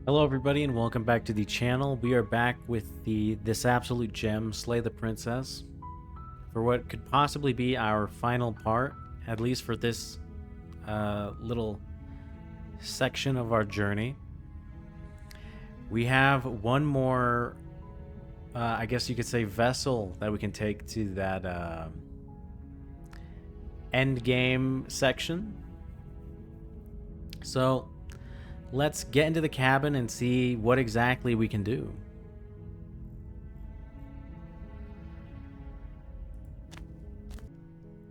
Hello everybody and welcome back to the channel. We are back with this absolute gem, Slay the Princess, for what could possibly be our final part, at least for this little section of our journey. We have one more, I guess you could say, vessel that we can take to that end game section. So let's get into the cabin and see what exactly we can do.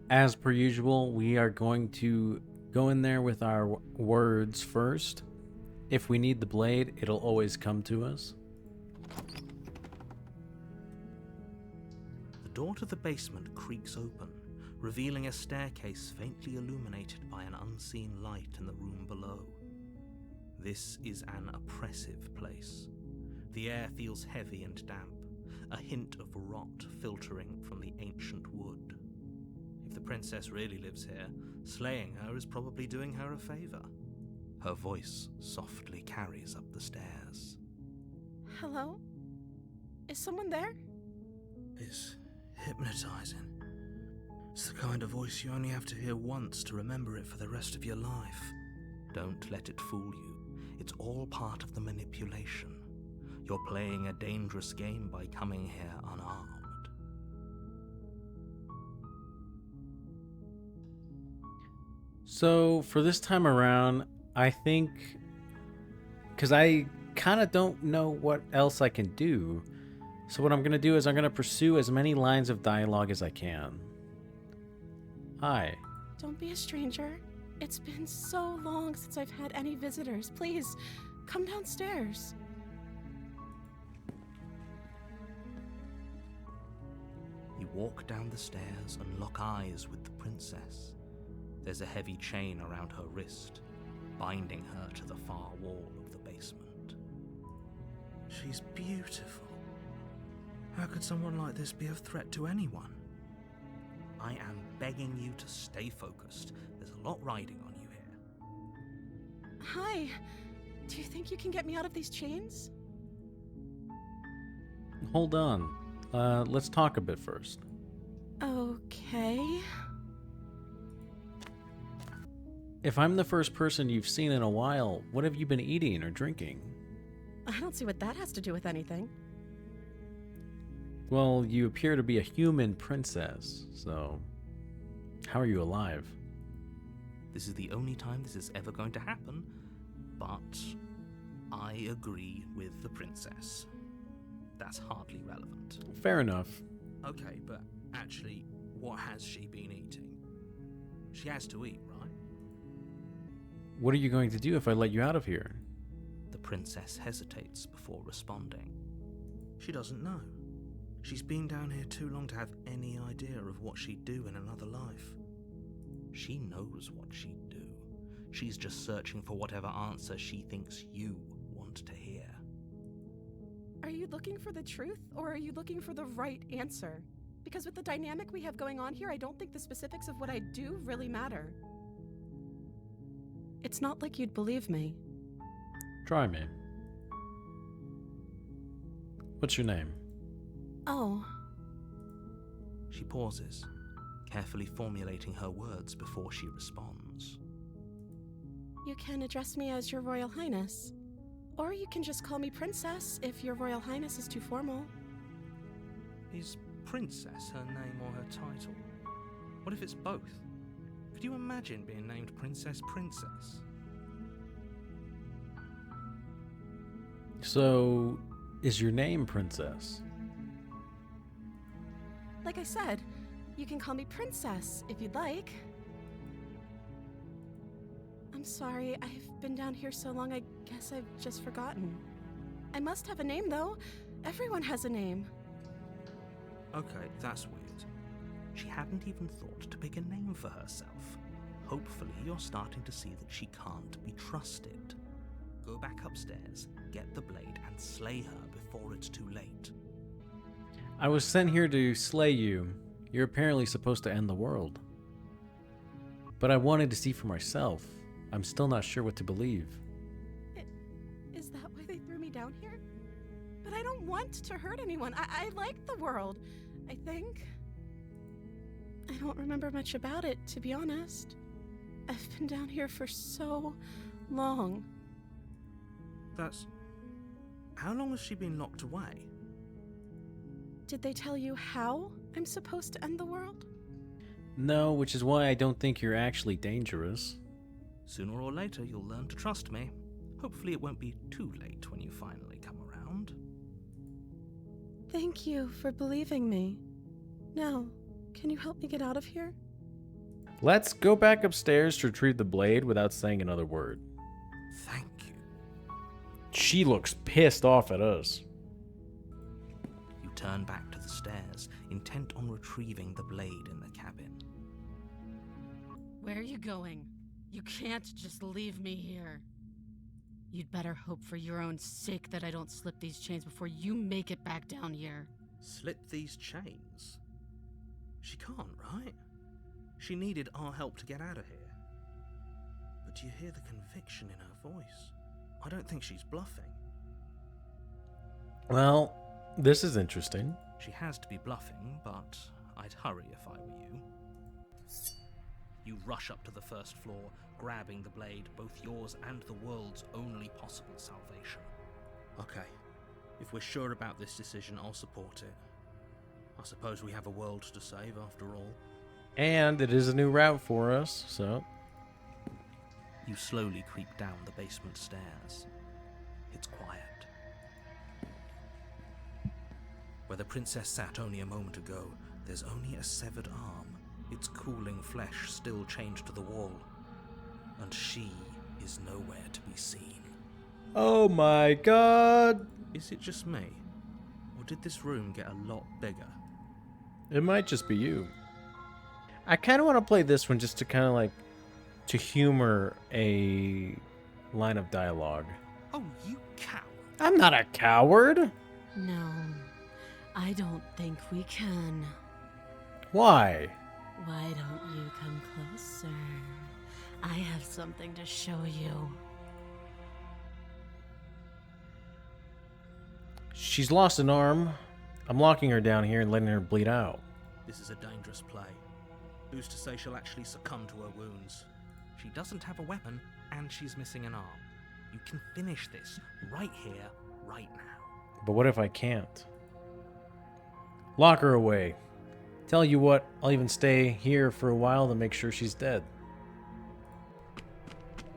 As per usual, we are going to go in there with our words first. If we need the blade, it'll always come to us. The door to the basement creaks open, revealing a staircase faintly illuminated by an unseen light in the room below. This is an oppressive place. The air feels heavy and damp, a hint of rot filtering from the ancient wood. If the princess really lives here, slaying her is probably doing her a favor. Her voice softly carries up the stairs. Hello? Is someone there? It's hypnotizing. It's the kind of voice you only have to hear once to remember it for the rest of your life. Don't let it fool you. It's all part of the manipulation. You're playing a dangerous game by coming here unarmed. So for this time around, I think, because I kind of don't know what else I can do, so what I'm going to do is I'm going to pursue as many lines of dialogue as I can. Hi. Don't be a stranger. It's been so long since I've had any visitors. Please, come downstairs. You walk down the stairs and lock eyes with the princess. There's a heavy chain around her wrist, binding her to the far wall of the basement. She's beautiful. How could someone like this be a threat to anyone? I am begging you to stay focused. There's a lot riding on you here. Hi. Do you think you can get me out of these chains? Hold on. Let's talk a bit first. Okay. If I'm the first person you've seen in a while, what have you been eating or drinking? I don't see what that has to do with anything. Well, you appear to be a human princess, so how are you alive? This is the only time this is ever going to happen, but I agree with the princess. That's hardly relevant. Fair enough. Okay, but actually, what has she been eating? She has to eat, right? What are you going to do if I let you out of here? The princess hesitates before responding. She doesn't know. She's been down here too long to have any idea of what she'd do in another life. She knows what she'd do. She's just searching for whatever answer she thinks you want to hear. Are you looking for the truth, or are you looking for the right answer? Because with the dynamic we have going on here, I don't think the specifics of what I do really matter. It's not like you'd believe me. Try me. What's your name? Oh. She pauses, carefully formulating her words before she responds. You can address me as Your Royal Highness. Or you can just call me Princess if Your Royal Highness is too formal. Is princess her name or her title? What if it's both? Could you imagine being named Princess? So, is your name Princess? Like I said, you can call me Princess if you'd like. I'm sorry, I've been down here so long I guess I've just forgotten. I must have a name though. Everyone has a name. Okay, that's weird. She hadn't even thought to pick a name for herself. Hopefully you're starting to see that she can't be trusted. Go back upstairs, get the blade, and slay her before it's too late. I was sent here to slay you. You're apparently supposed to end the world. But I wanted to see for myself. I'm still not sure what to believe. Is that why they threw me down here? But I don't want to hurt anyone. I like the world, I think. I don't remember much about it, to be honest. I've been down here for so long. That's... How long has she been locked away? Did they tell you how I'm supposed to end the world? No, which is why I don't think you're actually dangerous. Sooner or later, you'll learn to trust me. Hopefully it won't be too late when you finally come around. Thank you for believing me. Now, can you help me get out of here? Let's go back upstairs to retrieve the blade without saying another word. Thank you. She looks pissed off at us. You turn back to the stairs, intent on retrieving the blade in the cabin. Where are you going? You can't just leave me here. You'd better hope for your own sake that I don't slip these chains before you make it back down here. Slip these chains? She can't, right? She needed our help to get out of here. But do you hear the conviction in her voice? I don't think she's bluffing. Well, this is interesting. She has to be bluffing, but I'd hurry if I were you. You rush up to the first floor, grabbing the blade, both yours and the world's only possible salvation. Okay, if we're sure about this decision, I'll support it. I suppose we have a world to save after all. And it is a new route for us, so... You slowly creep down the basement stairs. It's quiet. Where the princess sat only a moment ago, there's only a severed arm, its cooling flesh still chained to the wall. And she is nowhere to be seen. Oh my god! Is it just me? Or did this room get a lot bigger? It might just be you. I kind of want to play this one just to kind of like, to humor a line of dialogue. Oh, you coward! I'm not a coward! No, I don't think we can. Why? Why don't you come closer? I have something to show you. She's lost an arm. I'm locking her down here and letting her bleed out. This is a dangerous play. Who's to say she'll actually succumb to her wounds? She doesn't have a weapon, and she's missing an arm. You can finish this right here, right now. But what if I can't? Lock her away. Tell you what, I'll even stay here for a while to make sure she's dead.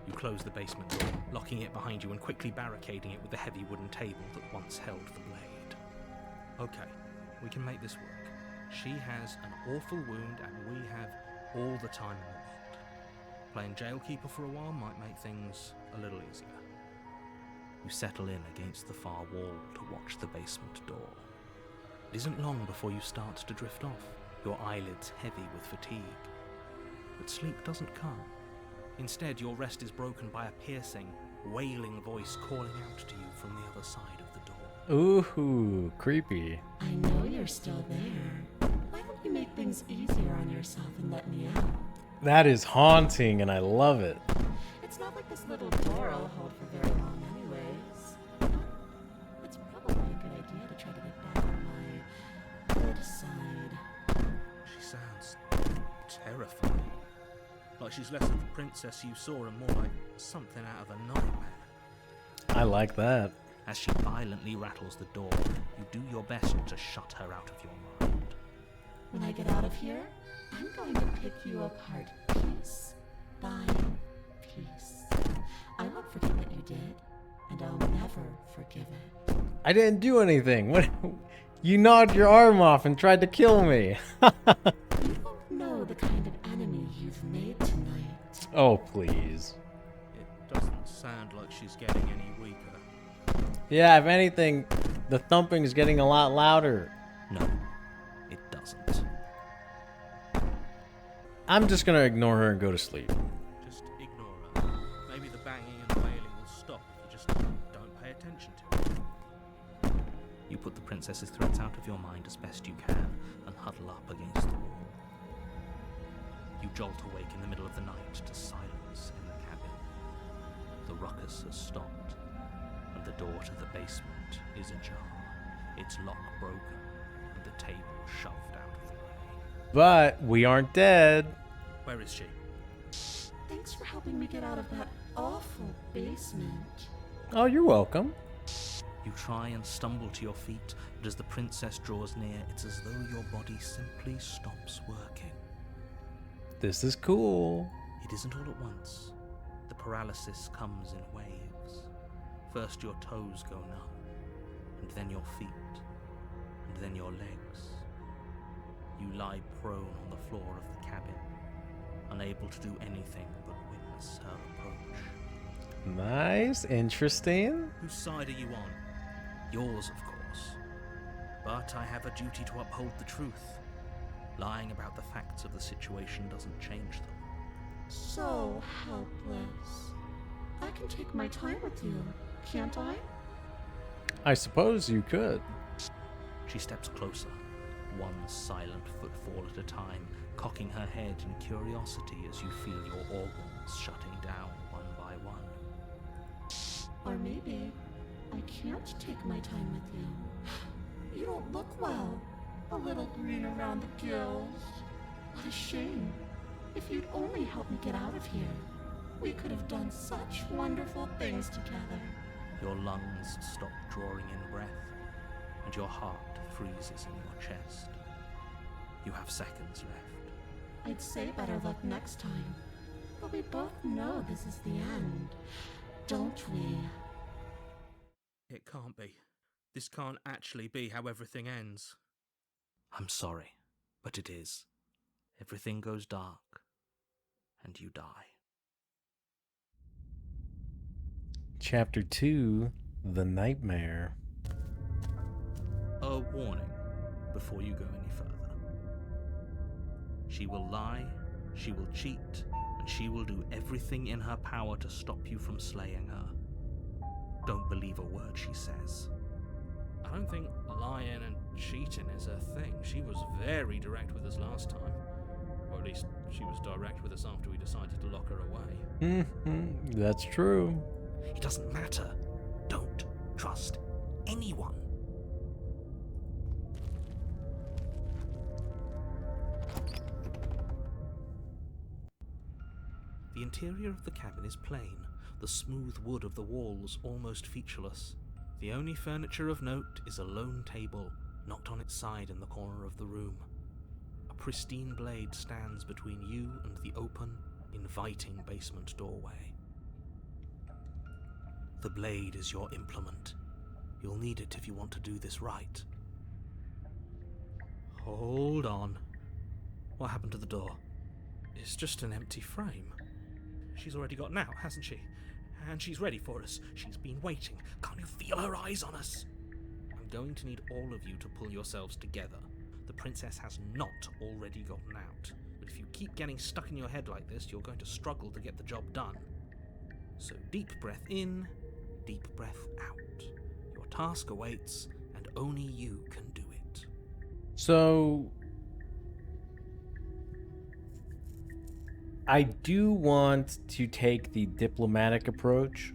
You close the basement door, locking it behind you and quickly barricading it with the heavy wooden table that once held the blade. Okay, we can make this work. She has an awful wound and we have all the time in the world. Playing jailkeeper for a while might make things a little easier. You settle in against the far wall to watch the basement door. It isn't long before you start to drift off, your eyelids heavy with fatigue. But sleep doesn't come. Instead, your rest is broken by a piercing, wailing voice calling out to you from the other side of the door. Ooh, creepy. I know you're still there. Why don't you make things easier on yourself and let me out? That is haunting and I love it. It's not like this little door will hold for very long anyways. It's probably a good idea to try to get back on my good side. She sounds terrifying. Like she's less of the princess you saw and more like something out of a nightmare. I like that. As she violently rattles the door, you do your best to shut her out of your mind. When I get out of here, I'm going to pick you apart piece by piece. I won't forget what you did, and I'll never forgive it. I didn't do anything. What? You gnawed your arm off and tried to kill me. You don't know the kind of enemy you've made tonight. Oh, please. It doesn't sound like she's getting any weaker. Yeah, if anything, the thumping is getting a lot louder. No, it doesn't. I'm just gonna ignore her and go to sleep. Just ignore her. Maybe the banging and wailing will stop if you just don't pay attention to it. You put the princess's threats out of your mind as best you can and huddle up against the wall. You jolt awake in the middle of the night to silence in the cabin. The ruckus has stopped, and the door to the basement is ajar, its lock broken, and the table shoved out of the way. But we aren't dead. Where is she? Thanks for helping me get out of that awful basement. Oh, you're welcome. You try and stumble to your feet, but as the princess draws near, it's as though your body simply stops working. This is cool. It isn't all at once. The paralysis comes in waves. First your toes go numb, and then your feet, and then your legs. You lie prone on the floor of the cabin, unable to do anything but witness her approach. Nice, interesting. Whose side are you on? Yours, of course. But I have a duty to uphold the truth. Lying about the facts of the situation doesn't change them. So helpless. I can take my time with you, can't I? I suppose you could. She steps closer, one silent footfall at a time, cocking her head in curiosity as you feel your organs shutting down one by one. Or maybe I can't take my time with you. You don't look well. A little green around the gills. What a shame. If you'd only helped me get out of here, we could have done such wonderful things together. Your lungs stop drawing in breath, and your heart freezes in your chest. You have seconds left. I'd say better luck next time. But we both know this is the end, don't we? It can't be. This can't actually be how everything ends. I'm sorry, but it is. Everything goes dark, and you die. Chapter 2, The Nightmare. A warning before you go any further. She will lie, she will cheat, and she will do everything in her power to stop you from slaying her. Don't believe a word she says. I don't think lying and cheating is her thing. She was very direct with us last time. Or at least she was direct with us after we decided to lock her away. That's true. It doesn't matter. Don't trust anyone. The interior of the cabin is plain, the smooth wood of the walls almost featureless. The only furniture of note is a lone table, knocked on its side in the corner of the room. A pristine blade stands between you and the open, inviting basement doorway. The blade is your implement. You'll need it if you want to do this right. Hold on. What happened to the door? It's just an empty frame. She's already gotten out, hasn't she? And she's ready for us. She's been waiting. Can't you feel her eyes on us? I'm going to need all of you to pull yourselves together. The princess has not already gotten out. But if you keep getting stuck in your head like this, you're going to struggle to get the job done. So deep breath in, deep breath out. Your task awaits, and only you can do it. So, I do want to take the diplomatic approach.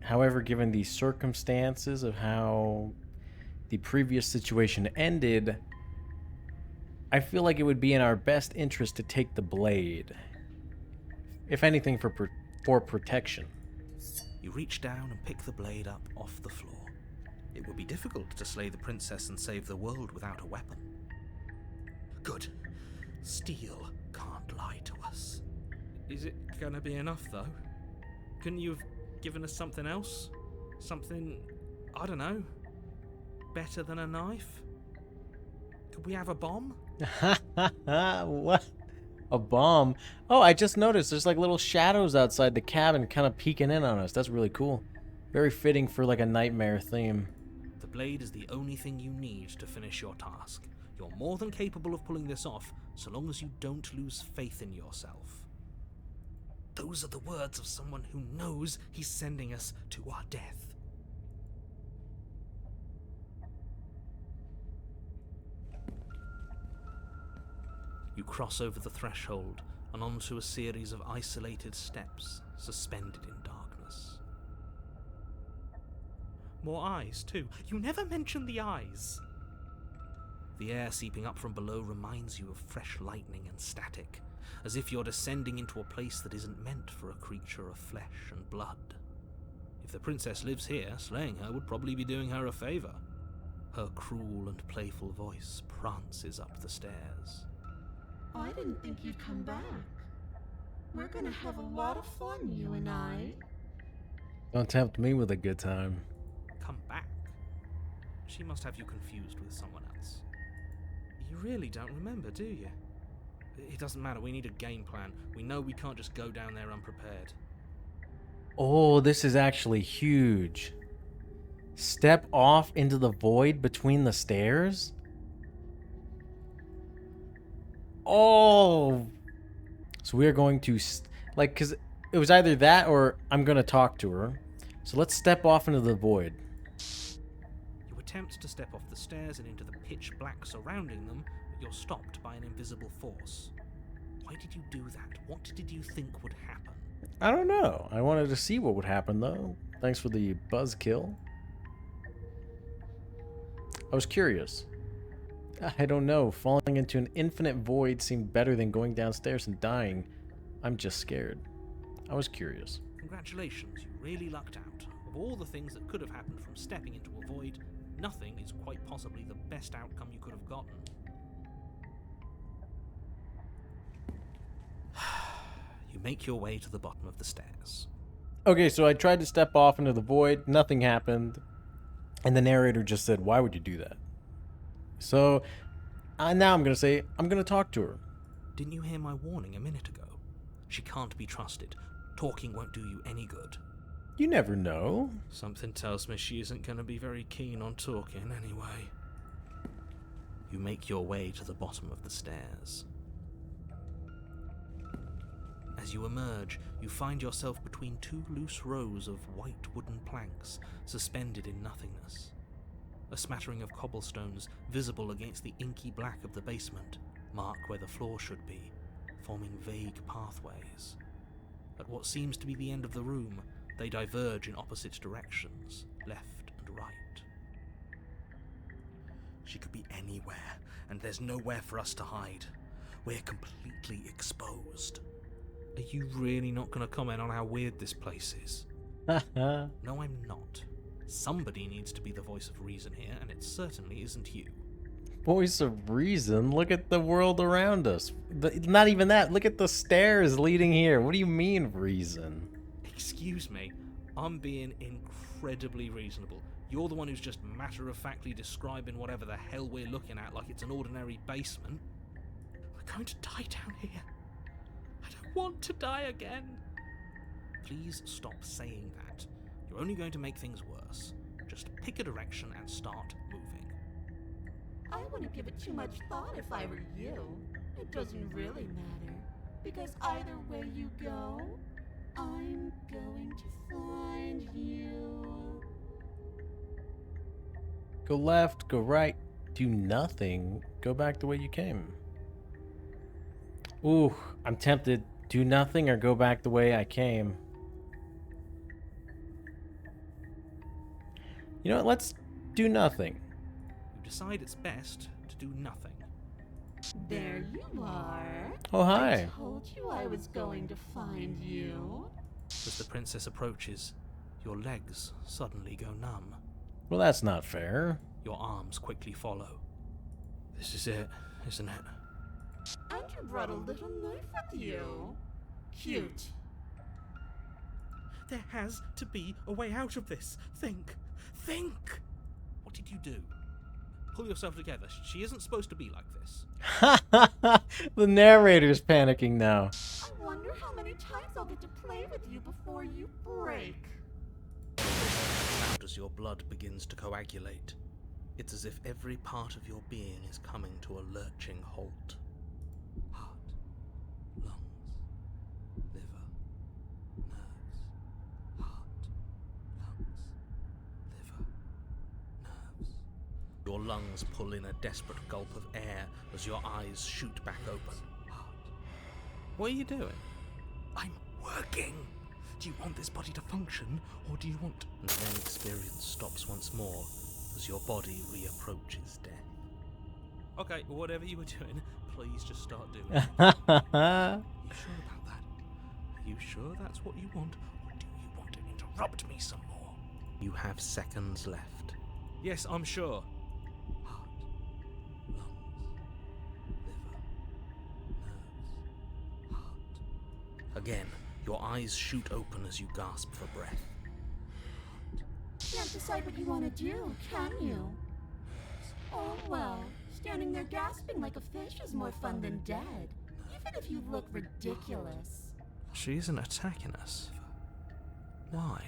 However, given the circumstances of how the previous situation ended, I feel like it would be in our best interest to take the blade. If anything, for protection. You reach down and pick the blade up off the floor. It would be difficult to slay the princess and save the world without a weapon. Good. Steel can't lie to us. Is it gonna be enough, though? Couldn't you have given us something else? Something, I don't know, better than a knife? Could we have a bomb? What? A bomb? Oh, I just noticed there's like little shadows outside the cabin kind of peeking in on us. That's really cool. Very fitting for like a nightmare theme. The blade is the only thing you need to finish your task. You're more than capable of pulling this off, so long as you don't lose faith in yourself. Those are the words of someone who knows he's sending us to our death. You cross over the threshold and onto a series of isolated steps suspended in darkness. More eyes, too. You never mention the eyes. The air seeping up from below reminds you of fresh lightning and static, as if you're descending into a place that isn't meant for a creature of flesh and blood. If the princess lives here, slaying her would probably be doing her a favor. Her cruel and playful voice prances up the stairs. I didn't think you'd come back. We're gonna have a lot of fun, you and I. Don't tempt me with a good time. Come back. She must have you confused with someone else. You really don't remember, do you? It doesn't matter, we need a game plan. We know we can't just go down there unprepared. Oh, this is actually huge. Step off into the void between the stairs? Oh! So we are going to, because it was either that or I'm going to talk to her. So let's step off into the void. You attempt to step off the stairs and into the pitch black surrounding them, but you're stopped by an invisible force. Why did you do that? What did you think would happen? I don't know. I wanted to see what would happen, though. Thanks for the buzzkill. I was curious. I don't know. Falling into an infinite void seemed better than going downstairs and dying. I'm just scared. I was curious. Congratulations, you really lucked out. Of all the things that could have happened from stepping into a void, nothing is quite possibly the best outcome you could have gotten. You make your way to the bottom of the stairs. Okay, so I tried to step off into the void. Nothing happened. And the narrator just said, why would you do that? So now I'm going to say, I'm going to talk to her. Didn't you hear my warning a minute ago? She can't be trusted. Talking won't do you any good. You never know. Something tells me she isn't going to be very keen on talking anyway. You make your way to the bottom of the stairs. As you emerge, you find yourself between two loose rows of white wooden planks suspended in nothingness. A smattering of cobblestones visible against the inky black of the basement mark where the floor should be, forming vague pathways. At what seems to be the end of the room, they diverge in opposite directions, left and right. She could be anywhere, and there's nowhere for us to hide. We're completely exposed. Are you really not going to comment on how weird this place is? No, I'm not. Somebody needs to be the voice of reason here, and it certainly isn't you. Voice of reason? Look at the world around us. Not even that. Look at the stairs leading here. What do you mean, reason? Excuse me, I'm being incredibly reasonable. You're the one who's just matter-of-factly describing whatever the hell we're looking at like it's an ordinary basement. We're going to die down here. I don't want to die again. Please stop saying that. You're only going to make things worse. Just pick a direction and start moving. I wouldn't give it too much thought if I were you. It doesn't really matter, because either way you go, I'm going to find you. Go left, go right, do nothing. Go back the way you came. Ooh, I'm tempted. Do nothing or go back the way I came. You know what? Let's do nothing. You decide it's best to do nothing. There you are. Oh, hi. I told you I was going to find you. As the princess approaches, your legs suddenly go numb. Well, that's not fair. Your arms quickly follow. This is it, isn't it? And you brought a little knife with you. Cute. There has to be a way out of this. Think. What did you do? Pull yourself together. She isn't supposed to be like this. The narrator's panicking now. I wonder how many times I'll get to play with you before you break. Loud as your blood begins to coagulate. It's as if every part of your being is coming to a lurching halt. Heart, lungs, liver, nerves. Heart, lungs, liver, nerves. Your lungs pull in a desperate gulp of air as your eyes shoot back open. Heart. What are you doing? I'm working. Do you want this body to function, or do you want... And then experience stops once more, as your body reapproaches death. Okay, whatever you were doing, please just start doing it. You sure about that? Are you sure that's what you want, or do you want to interrupt me some more? You have seconds left. Yes, I'm sure. Heart, lungs, liver, nerves, heart. Again, your eyes shoot open as you gasp for breath. Can't decide what you want to do, can you? Oh well, standing there gasping like a fish is more fun than dead, even if you look ridiculous. She isn't attacking us. Why?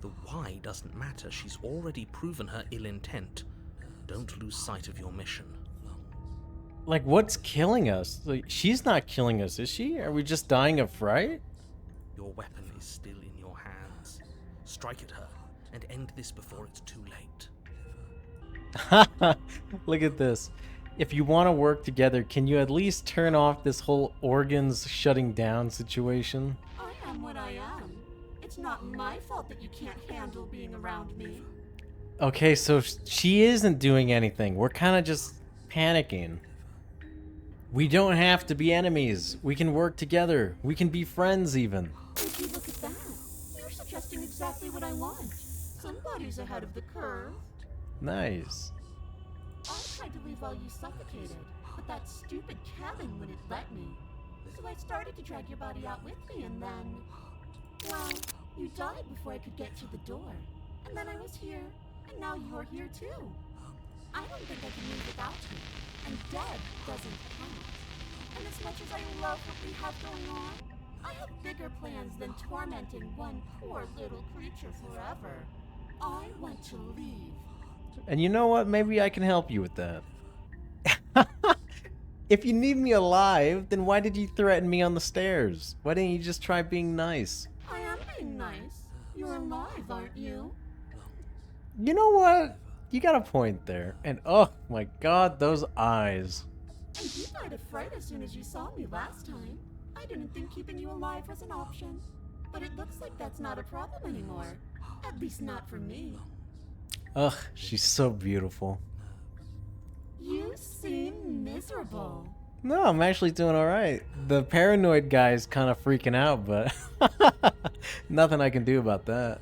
The why doesn't matter. She's already proven her ill intent. Don't lose sight of your mission. Like, what's killing us? Like, she's not killing us, is she? Are we just dying of fright? Your weapon is still in your hands. Strike at her and end this before it's too late. Look at this. If you want to work together, can you at least turn off this whole organs shutting down situation? I am what I am. It's not my fault that you can't handle being around me. Okay, so she isn't doing anything. We're kind of just panicking. We don't have to be enemies. We can work together. We can be friends even. Would you look at that? You're suggesting exactly what I want. Somebody's ahead of the curve. Nice. I tried to leave while you suffocated, but that stupid cabin wouldn't let me. So I started to drag your body out with me, and then... Well, you died before I could get to the door. And then I was here, and now you're here too. I don't think I can live without you, and dead doesn't count. And as much as I love what we have going on, I have bigger plans than tormenting one poor little creature forever. I want to leave. And you know what? Maybe I can help you with that. If you need me alive, then why did you threaten me on the stairs? Why didn't you just try being nice? I am being nice. You're alive, aren't you? You know what? You got a point there. And oh my god, those eyes. And you died of fright as soon as you saw me last time. I didn't think keeping you alive was an option. But it looks like that's not a problem anymore. At least not for me. Ugh, she's so beautiful. You seem miserable. No, I'm actually doing alright. The paranoid guy's kind of freaking out, but nothing I can do about that.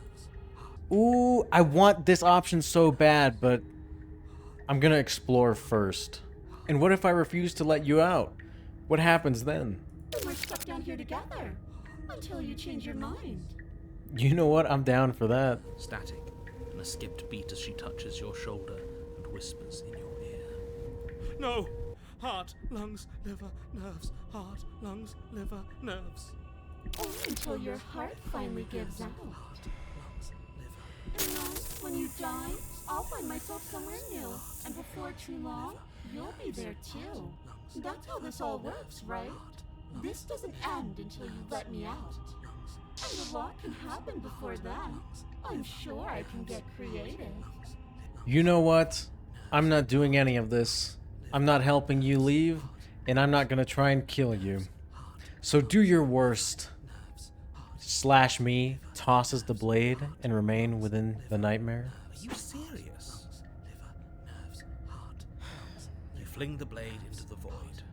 Ooh, I want this option so bad, but I'm gonna explore first. And what if I refuse to let you out? What happens then? Then we're stuck down here together. Until you change your mind. You know what? I'm down for that. Static, and a skipped beat as she touches your shoulder and whispers in your ear. No! Heart, lungs, liver, nerves. Heart, lungs, liver, nerves. Only until your heart finally gives out. Lungs, liver. And then, when you die, I'll find myself somewhere new. And before too long, you'll be there too. That's how this all works, right? This doesn't end until you let me out. And a lot can happen before then. I'm sure I can get creative. You know what? I'm not doing any of this. I'm not helping you leave, and I'm not gonna try and kill you. So do your worst. Slash me, tosses the blade, and remain within the nightmare. Are you serious? Liver, nerves, heart, lungs. You fling the blade into the void,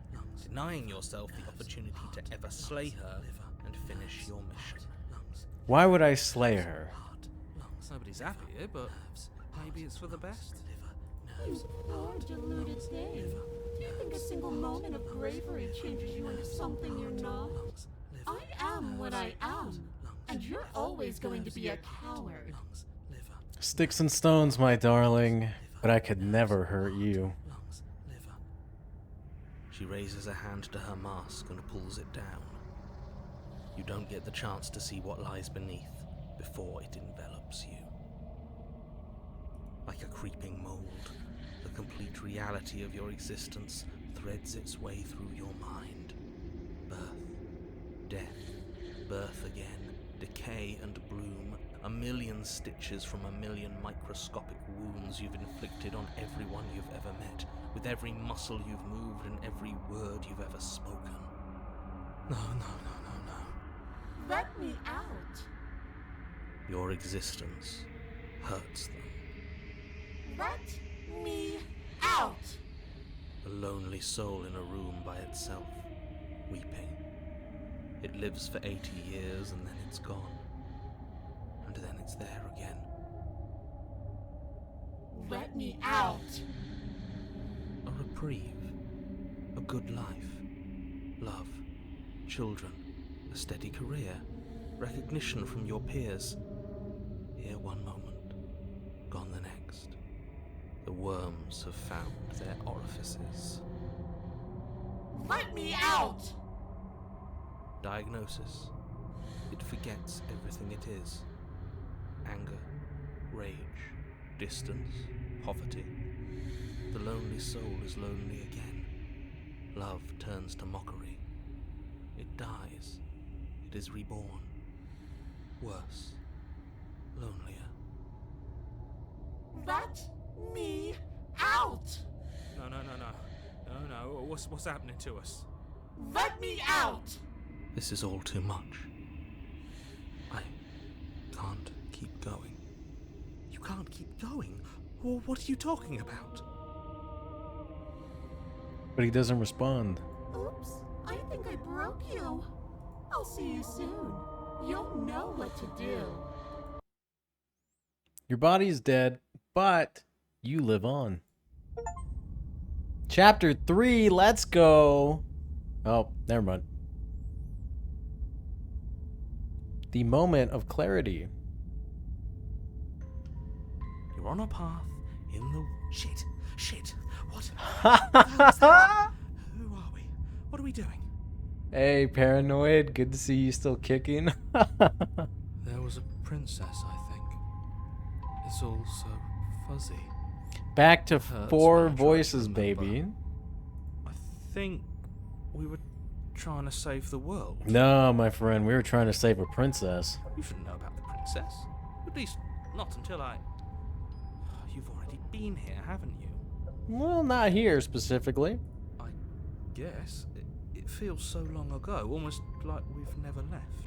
denying yourself the opportunity to ever slay her and finish your mission. Why would I slay her? Nobody's happy here, but maybe it's for the best. You poor deluded thing. Do you think a single moment of bravery changes you into something you're not? I am what I am, and you're always going to be a coward. Sticks and stones, my darling, but I could never hurt you. She raises a hand to her mask and pulls it down. You don't get the chance to see what lies beneath before it envelops you. Like a creeping mold, the complete reality of your existence threads its way through your mind. Birth, death, birth again, decay and bloom, a million stitches from a million microscopic wounds you've inflicted on everyone you've ever met, with every muscle you've moved and every word you've ever spoken. No. Let me out. Your existence hurts them. Let me out. A lonely soul in a room by itself, weeping. It lives for 80 years and then it's gone. And then it's there again. Let me out. A reprieve. A good life. Love. Children. A steady career. Recognition from your peers. Here one moment. Gone the next. The worms have found their orifices. Let me out. Diagnosis. It forgets everything it is. Anger, rage, distance, poverty. The lonely soul is lonely again. Love turns to mockery. It dies. It is reborn. Worse. Lonelier. Let me out. No, no, no, no. No, no. What's happening to us? Let me out. This is all too much. I can't keep going. You can't keep going? Well, what are you talking about? But he doesn't respond. Oops, I think I broke you. I'll see you soon. You'll know what to do. Your body's dead, but you live on. Chapter 3, let's go. Oh, never mind. The moment of clarity. You're on a path in the... Shit. What? Who are we? What are we doing? Hey, Paranoid. Good to see you still kicking. There was a princess, I think. It's all so fuzzy. Back to Hurts 4 when I try to voices, remember. baby. I think we were trying to save the world. No, my friend. We were trying to save a princess. You should know about the princess. At least, not until I... You've already been here, haven't you? Well, not here specifically. I guess. It feels so long ago, almost like we've never left.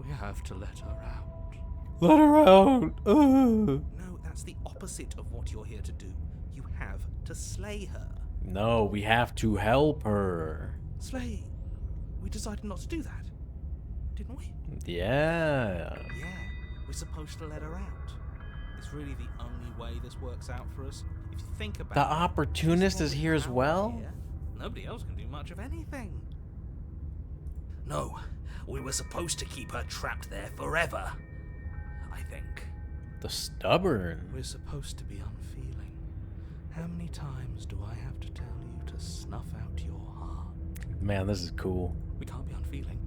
We have to let her out. Let her out. Ugh. No, that's the opposite of what you're here to do. You have to slay her. No, we have to help her. Slay? We decided not to do that, didn't we? Yeah. Yeah, we're supposed to let her out. It's really the only way this works out for us. If you think about The it, opportunist this is here as out well? here, nobody else can do much of anything. No, we were supposed to keep her trapped there forever. I think. The stubborn. We're supposed to be unfeeling. How many times do I have to tell you to snuff out your heart? Man, this is cool. We can't be unfeeling.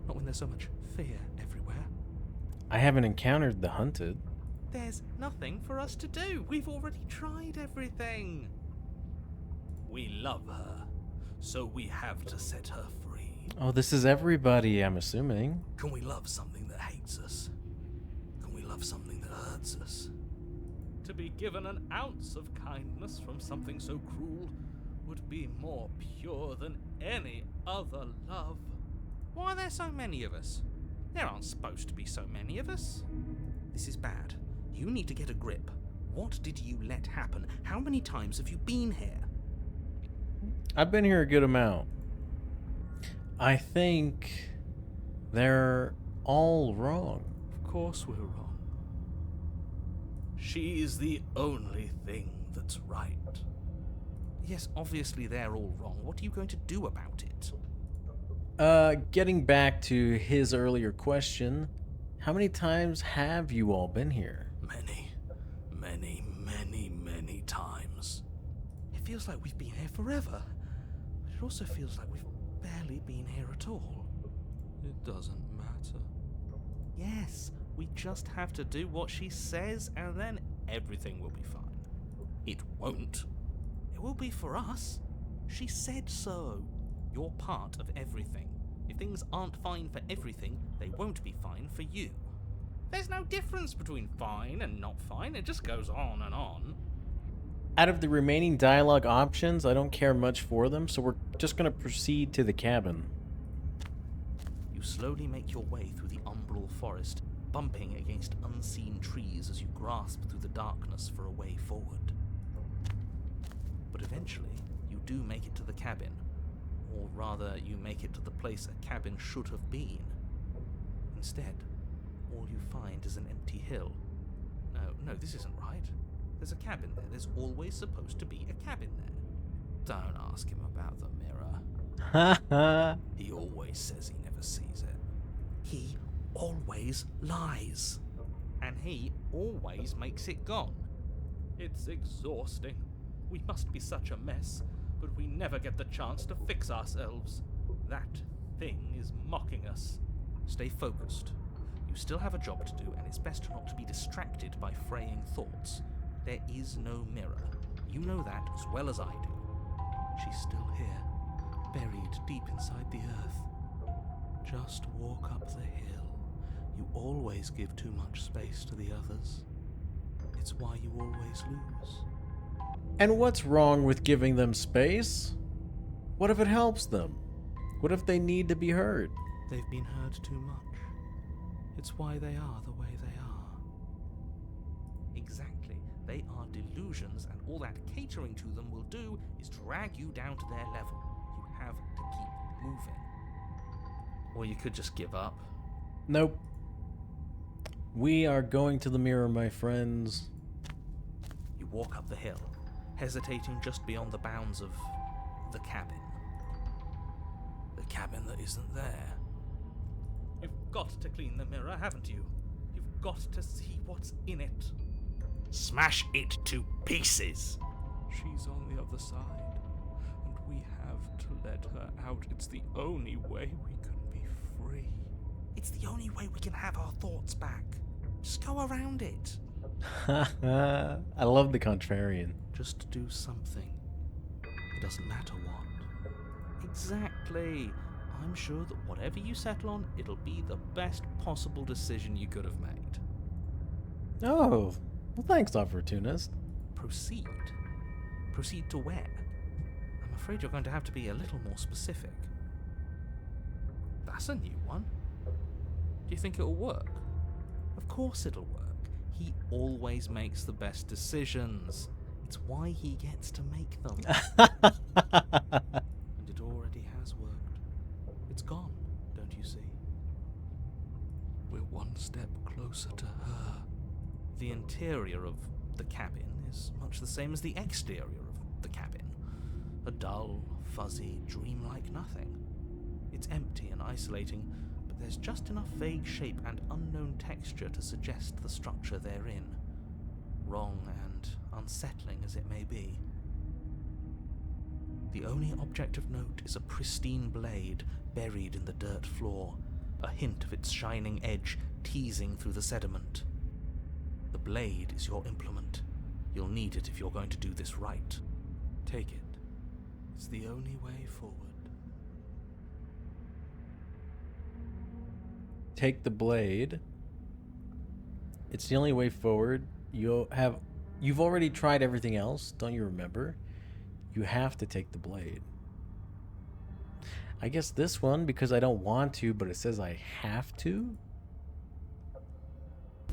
Not when there's so much fear everywhere. I haven't encountered the hunted. There's nothing for us to do. We've already tried everything. We love her, so we have to set her free. Oh, this is everybody, I'm assuming. Can we love something that hates us? Can we love something that hurts us? To be given an ounce of kindness from something so cruel would be more pure than any other love. Why are there so many of us? There aren't supposed to be so many of us. This is bad. You need to get a grip. What did you let happen? How many times have you been here? I've been here a good amount. I think they're all wrong. Of course we're wrong. She's the only thing that's right. Yes, obviously they're all wrong. What are you going to do about it? Getting back to his earlier question, how many times have you all been here? Many times. It feels like we've been here forever, but it also feels like we've barely been here at all. It doesn't matter. Yes, we just have to do what she says and then everything will be fine. It won't. It will be for us. She said so. You're part of everything. If things aren't fine for everything, they won't be fine for you. There's no difference between fine and not fine. It just goes on and on. Out of the remaining dialogue options, I don't care much for them, so we're just going to proceed to the cabin. You slowly make your way through the umbral forest, bumping against unseen trees as you grasp through the darkness for a way forward. But eventually, you do make it to the cabin. Or rather, you make it to the place a cabin should have been. Instead, all you find is an empty hill. No, this isn't right. There's a cabin there. There's always supposed to be a cabin there. Don't ask him about the mirror. Ha ha. He always says he never sees it. He always lies. And he always makes it gone. It's exhausting. We must be such a mess, but we never get the chance to fix ourselves. That thing is mocking us. Stay focused. You still have a job to do, and it's best not to be distracted by fraying thoughts. There is no mirror. You know that as well as I do. She's still here, buried deep inside the earth. Just walk up the hill. You always give too much space to the others. It's why you always lose. And what's wrong with giving them space? What if it helps them? What if they need to be heard? They've been heard too much. It's why they are the way they are. Exactly. They are delusions, and all that catering to them will do is drag you down to their level. You have to keep moving. Or you could just give up. Nope. We are going to the mirror, my friends. You walk up the hill, hesitating just beyond the bounds of the cabin. The cabin that isn't there. You've got to clean the mirror, haven't you? You've got to see what's in it. Smash it to pieces! She's on the other side, and we have to let her out. It's the only way we can be free. It's the only way we can have our thoughts back. Just go around it. I love the contrarian. Just do something. It doesn't matter what. Exactly. I'm sure that whatever you settle on, it'll be the best possible decision you could have made. Oh, well, thanks, Opportunist. Proceed. Proceed to where? I'm afraid you're going to have to be a little more specific. That's a new one. Do you think it'll work? Of course it'll work. He always makes the best decisions. It's why he gets to make them. And it already has worked. It's gone, don't you see? We're one step closer to her. The interior of the cabin is much the same as the exterior of the cabin. A dull, fuzzy, dreamlike nothing. It's empty and isolating, but there's just enough vague shape and unknown texture to suggest the structure they're in, wrong and unsettling as it may be. The only object of note is a pristine blade buried in the dirt floor, a hint of its shining edge teasing through the sediment. The blade is your implement. You'll need it if you're going to do this right. Take it. It's the only way forward. Take the blade. It's the only way forward. You've already tried everything else, don't you remember? You have to take the blade. I guess this one, because I don't want to, but it says I have to.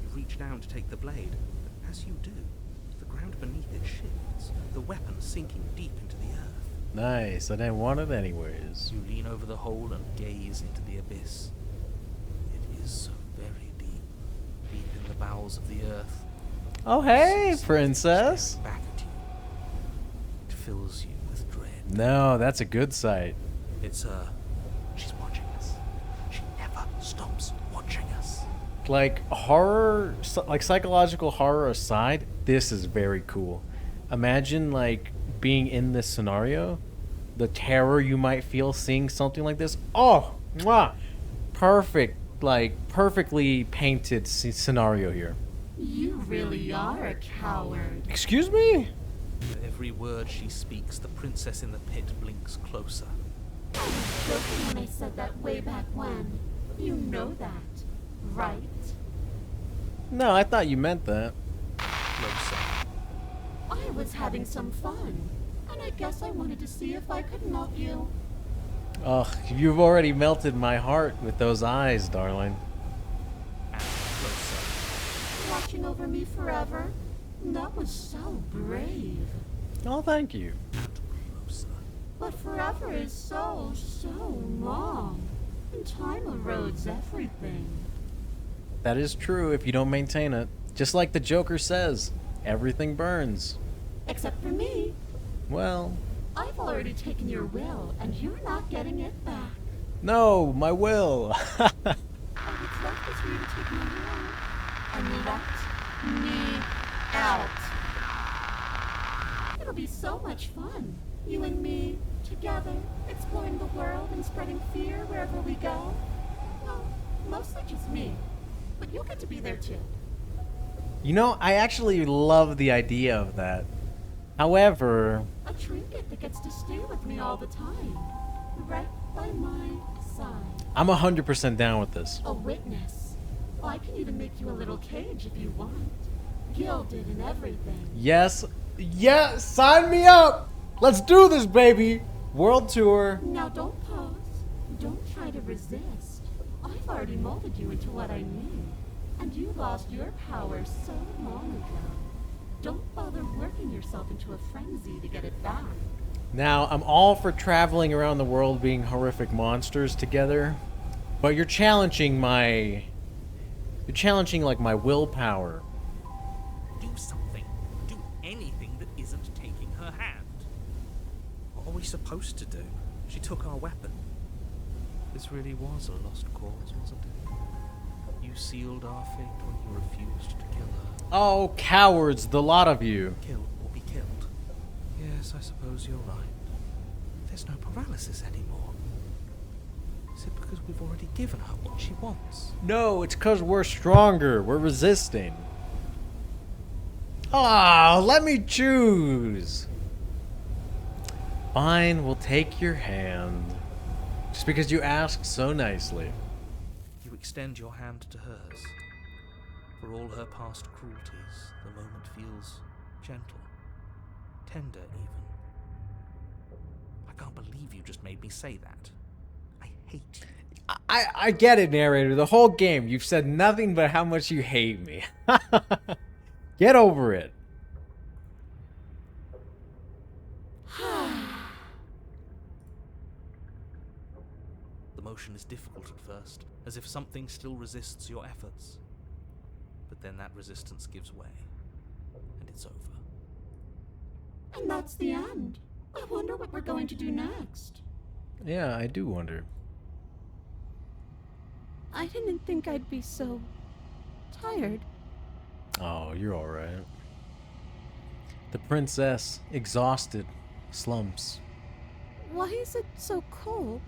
You reach down to take the blade, but as you do, the ground beneath it shifts, the weapon sinking deep into the earth. Nice, I didn't want it anyways. You lean over the hole and gaze into the abyss. It is so very deep, deep in the bowels of the earth. Oh hey, Something princess! staring back at you. It fills you with dread. No, that's a good sight. It's her. She's watching us. She never stops watching us. Like horror, like psychological horror aside, this is very cool. Imagine like being in this scenario, the terror you might feel seeing something like this. Oh, mwah, perfect, like perfectly painted scenario here. You really are a coward. Excuse me? With every word she speaks, the princess in the pit blinks closer. I was joking when I said that way back when. You know that, right? No, I thought you meant that. Closer. I was having some fun, and I guess I wanted to see if I could melt you. Ugh, you've already melted my heart with those eyes, darling. And closer. Watching over me forever? That was so brave. Oh, thank you. Closer. But forever is so long. And time erodes everything. That is true if you don't maintain it. Just like the Joker says, everything burns. Except for me. Well, I've already taken your will, and you're not getting it back. no, my will. All that's left is for you to take my will and let me out. It'll be so much fun. You and me, together, exploring the world and spreading fear wherever we go. Well, mostly just me. But you'll get to be there too. You know, I actually love the idea of that. However, A trinket that gets to stay with me all the time. Right by my side. I'm 100% down with this. A witness. I can even make you a little cage if you want. Gilded and everything. Yes, yes, sign me up. Let's do this, baby. World tour. Now don't pause. Don't try to resist. I've already molded you into what I need. And you lost your power so long ago. Don't bother working yourself into a frenzy to get it back. Now, I'm all for traveling around the world being horrific monsters together, but you're challenging like my willpower. Do something. Do anything that isn't taking her hand. What are we supposed to do? She took our weapon. This really was a lost cause, wasn't it? You sealed our fate when you refused to kill her. Oh, cowards, the lot of you. Kill or be killed. Yes, I suppose you're right. There's no paralysis anymore. Is it because we've already given her what she wants? No, it's because we're stronger. We're resisting. Ah, let me choose. Fine, we'll take your hand. Just because you asked so nicely. You extend your hand to hers. For all her past cruelties, the moment feels gentle, tender even. I can't believe you just made me say that. I hate you. I get it, narrator. The whole game, you've said nothing but how much you hate me. Get over it. The motion is difficult at first, as if something still resists your efforts. But then that resistance gives way, and it's over. And that's the end. I wonder what we're going to do next. Yeah, I do wonder. I didn't think I'd be so tired. Oh, you're alright. The princess, exhausted, slumps. Why is it so cold?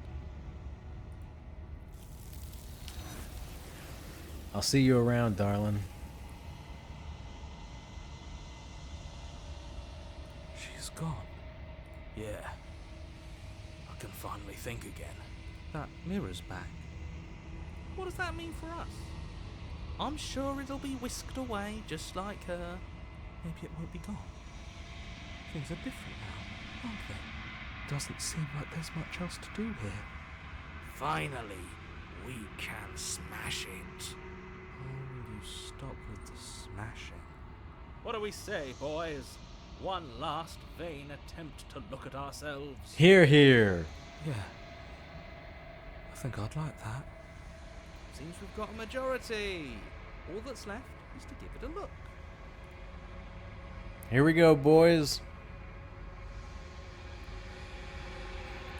I'll see you around, darling. She's gone. Yeah. I can finally think again. That mirror's back. What does that mean for us? I'm sure it'll be whisked away just like her. Maybe it won't be gone. Things are different now, aren't they? Doesn't seem like there's much else to do here. Finally, we can smash it. Oh, will you stop with the smashing? What do we say, boys? One last vain attempt to look at ourselves. Here, here. Yeah. I think I'd like that. Seems we've got a majority. All that's left is to give it a look. Here we go, boys.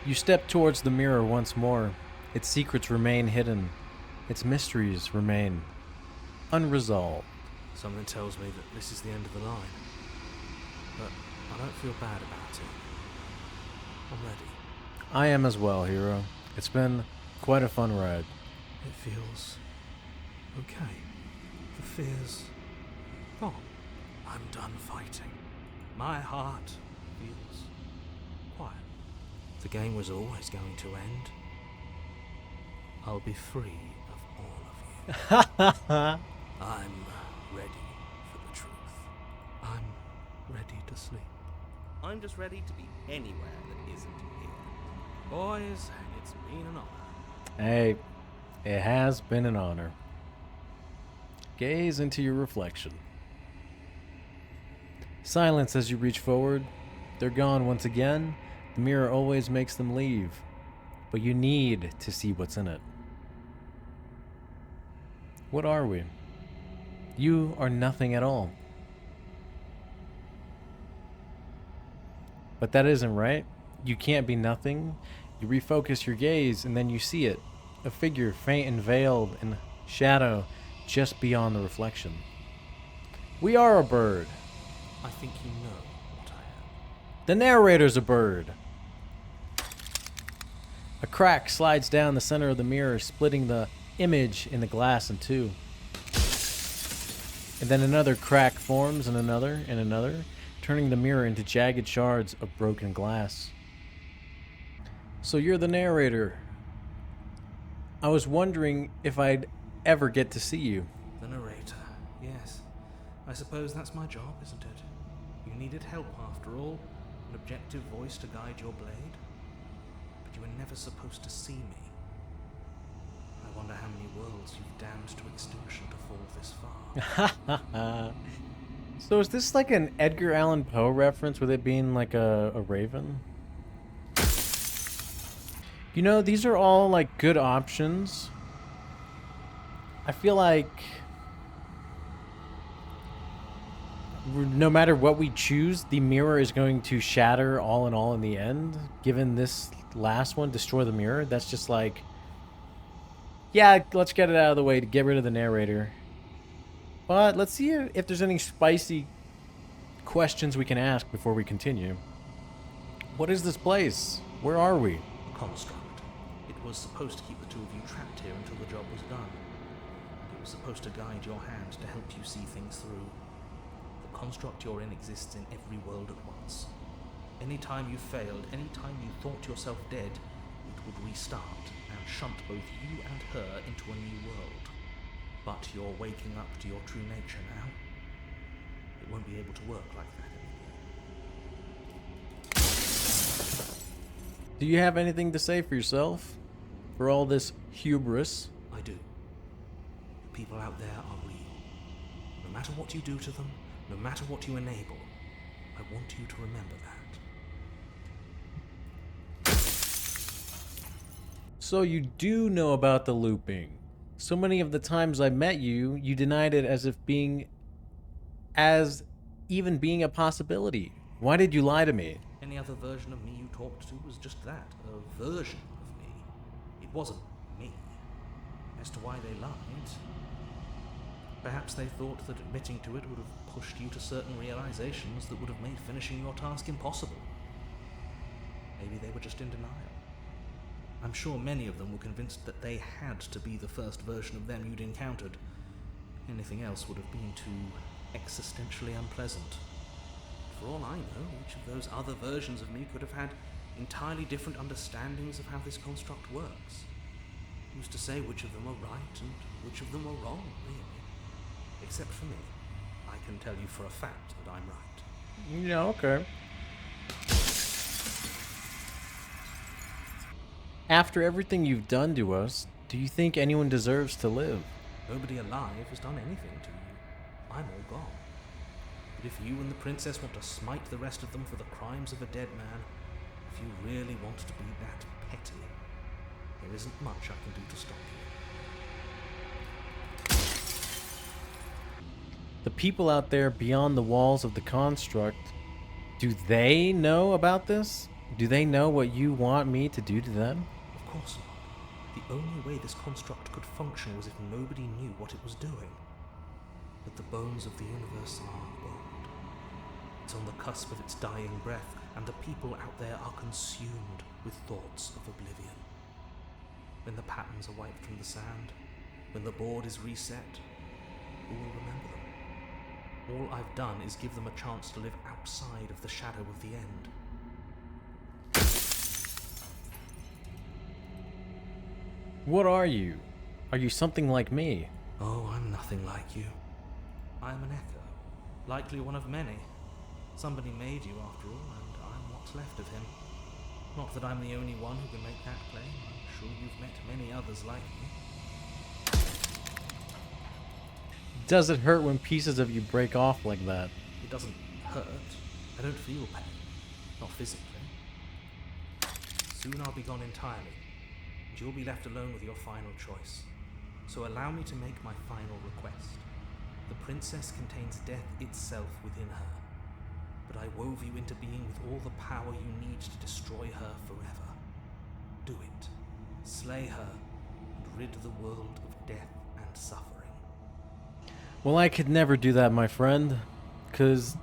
You step towards the mirror once more. Its secrets remain hidden. Its mysteries remain unresolved. Something tells me that this is the end of the line. But I don't feel bad about it. I'm ready. I am as well, hero. It's been quite a fun ride. It feels okay. The fear's gone. I'm done fighting. My heart feels quiet. The game was always going to end. I'll be free of all of you. I'm ready for the truth. I'm ready to sleep. I'm just ready to be anywhere that isn't here. Boys, it's It's been an honor. Hey, it has been an honor. Gaze into your reflection. Silence as you reach forward. They're gone once again. The mirror always makes them leave, but you need to see what's in it. What are we? You are nothing at all. But that isn't right. You can't be nothing. You refocus your gaze and then you see it. A figure faint and veiled in shadow just beyond the reflection. We are a bird. I think you know what I am. The narrator's a bird. A crack slides down the center of the mirror, splitting the image in the glass in two. And then another crack forms, and another, turning the mirror into jagged shards of broken glass. So you're the narrator. I was wondering if I'd ever get to see you. The narrator, yes. I suppose that's my job, isn't it? You needed help after all, an objective voice to guide your blade. But you were never supposed to see me. I wonder how many worlds you've damned to extinction to fall this far. So is this like an Edgar Allan Poe reference with it being like a raven? You know, these are all like good options. I feel like no matter what we choose, the mirror is going to shatter all in all in the end. Given this last one, destroy the mirror, that's just like, yeah, let's get it out of the way to get rid of the narrator. But let's see if there's any spicy questions we can ask before we continue. What is this place? Where are we? Construct. It was supposed to keep the two of you trapped here until the job was done. It was supposed to guide your hand to help you see things through. The construct you're in exists in every world at once. Any time you failed, any time you thought yourself dead, it would restart and shunt both you and her into a new world. But you're waking up to your true nature now. It won't be able to work like that anymore. Do you have anything to say for yourself? For all this hubris? I do. The people out there are real. No matter what you do to them, no matter what you enable, I want you to remember that. So you do know about the looping. So many of the times I met you, you denied it as even being a possibility. Why did you lie to me? Any other version of me you talked to was just that, a version of me. It wasn't me. As to why they lied, perhaps they thought that admitting to it would have pushed you to certain realizations that would have made finishing your task impossible. Maybe they were just in denial. I'm sure many of them were convinced that they had to be the first version of them you'd encountered. Anything else would have been too existentially unpleasant. For all I know, each of those other versions of me could have had entirely different understandings of how this construct works. Who's to say which of them are right and which of them are wrong, really? Except for me. I can tell you for a fact that I'm right. Yeah, okay. After everything you've done to us, do you think anyone deserves to live? Nobody alive has done anything to you. I'm all gone. But if you and the princess want to smite the rest of them for the crimes of a dead man, if you really want to be that petty, there isn't much I can do to stop you. The people out there beyond the walls of the construct, do they know about this? Do they know what you want me to do to them? Of course not. The only way this construct could function was if nobody knew what it was doing. But the bones of the universe are old. It's on the cusp of its dying breath, and the people out there are consumed with thoughts of oblivion. When the patterns are wiped from the sand, when the board is reset, who will remember them? All I've done is give them a chance to live outside of the shadow of the end. What are you? Are you something like me? Oh, I'm nothing like you. I am an echo, likely one of many. Somebody made you after all, and I'm what's left of him. Not that I'm the only one who can make that claim. I'm sure you've met many others like me. Does it hurt when pieces of you break off like that? It doesn't hurt. I don't feel pain. Not physically. Soon I'll be gone entirely, and you'll be left alone with your final choice. So allow me to make my final request. The princess contains death itself within her, but I wove you into being with all the power you need to destroy her forever. Do it. Slay her, and rid the world of death and suffering. Well, I could never do that, my friend. 'Cause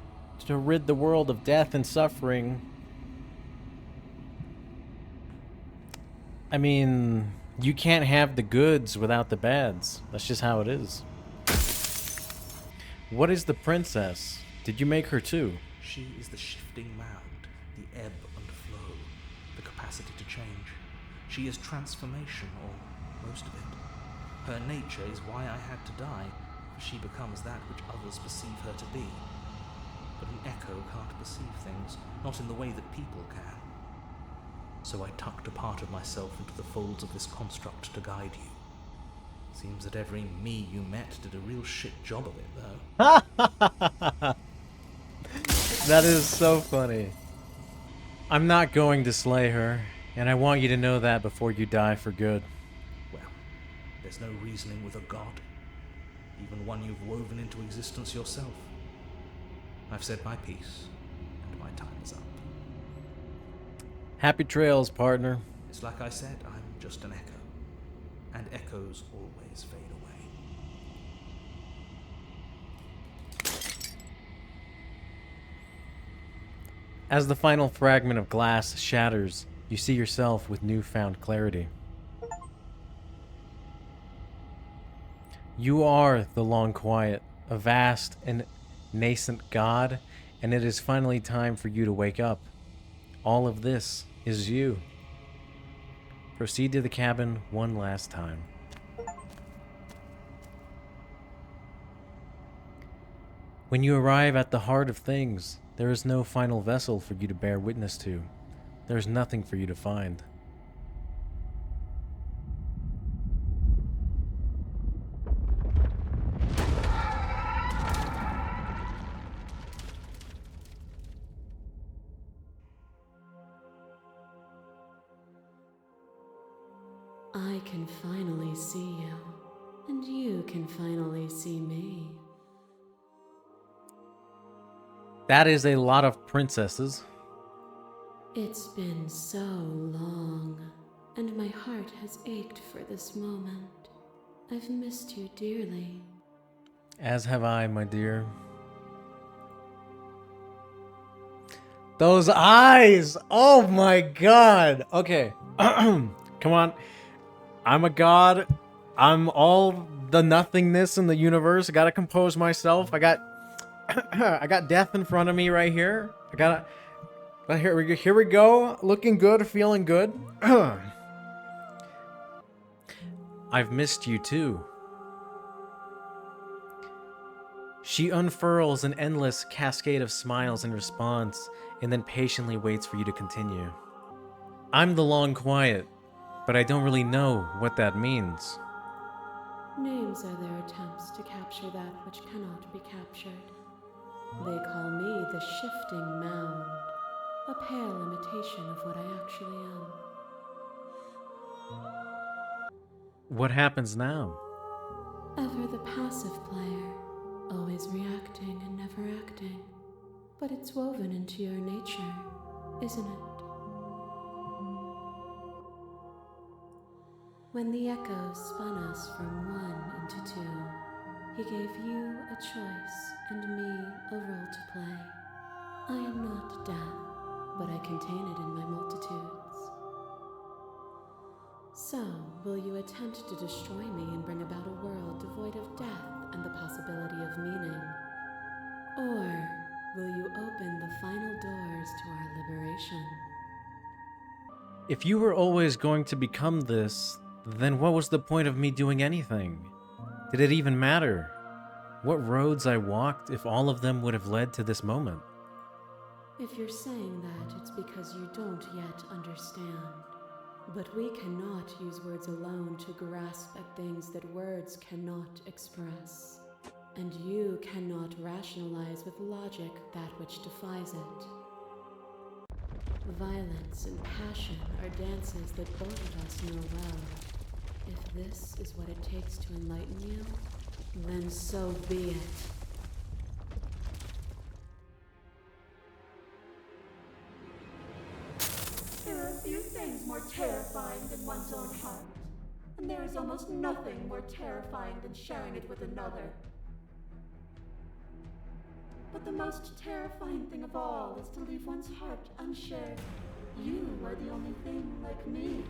to rid the world of death and suffering... I mean, you can't have the goods without the bads. That's just how it is. What is the princess? Did you make her too? She is the shifting mound, the ebb and flow, the capacity to change. She is transformation, or most of it. Her nature is why I had to die, for she becomes that which others perceive her to be. But an echo can't perceive things, not in the way that people can. So I tucked a part of myself into the folds of this construct to guide you. Seems that every me you met did a real shit job of it, though. That is so funny. I'm not going to slay her, and I want you to know that before you die for good. Well, there's no reasoning with a god, even one you've woven into existence yourself. I've said my piece, and my time is up. Happy trails, partner. It's like I said, I'm just an echo, and echoes always fade away. As the final fragment of glass shatters, you see yourself with newfound clarity. You are the Long Quiet, a vast and nascent god, and it is finally time for you to wake up. All of this is you. Proceed to the cabin one last time. When you arrive at the heart of things, there is no final vessel for you to bear witness to. There is nothing for you to find. I can finally see you, and you can finally see me. That is a lot of princesses. It's been so long, and my heart has ached for this moment. I've missed you dearly. As have I, my dear. Those eyes! Oh my god! Okay. Come on. I'm a god. I'm all the nothingness in the universe. I gotta compose myself. I got I got death in front of me right here. Here we go. Looking good, feeling good. I've missed you too. She unfurls an endless cascade of smiles in response, and then patiently waits for you to continue. I'm the Long Quiet, but I don't really know what that means. Names are their attempts to capture that which cannot be captured. They call me the Shifting Mound, a pale imitation of what I actually am. What happens now? Ever the passive player, always reacting and never acting. But it's woven into your nature, isn't it? When the echo spun us from one into two, he gave you a choice and me a role to play. I am not death, but I contain it in my multitudes. So, will you attempt to destroy me and bring about a world devoid of death and the possibility of meaning? Or will you open the final doors to our liberation? If you were always going to become this, then what was the point of me doing anything? Did it even matter? What roads I walked if all of them would have led to this moment? If you're saying that, it's because you don't yet understand. But we cannot use words alone to grasp at things that words cannot express. And you cannot rationalize with logic that which defies it. Violence and passion are dances that both of us know well. If this is what it takes to enlighten you, then so be it. There are few things more terrifying than one's own heart, and there is almost nothing more terrifying than sharing it with another. But the most terrifying thing of all is to leave one's heart unshared. You are the only thing like me,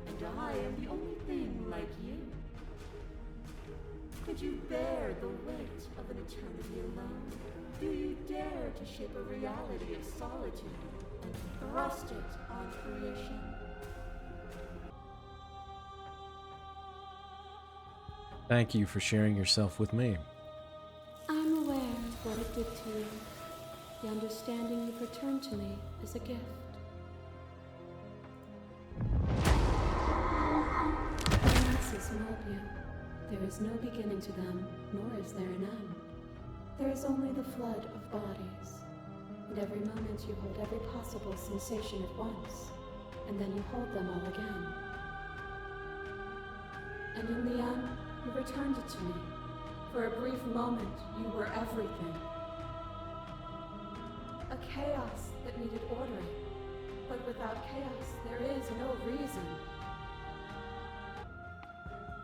and I am the only thing like you. Could you bear the weight of an eternity alone? Do you dare to shape a reality of solitude and thrust it on creation? Thank you for sharing yourself with me. I'm aware of what it did to you. The understanding you've returned to me is a gift. Masses mold you. There is no beginning to them, nor is there an end. There is only the flood of bodies. And every moment you hold every possible sensation at once, and then you hold them all again. And in the end, you returned it to me. For a brief moment, you were everything. A chaos that needed ordering. But without chaos, there is no reason.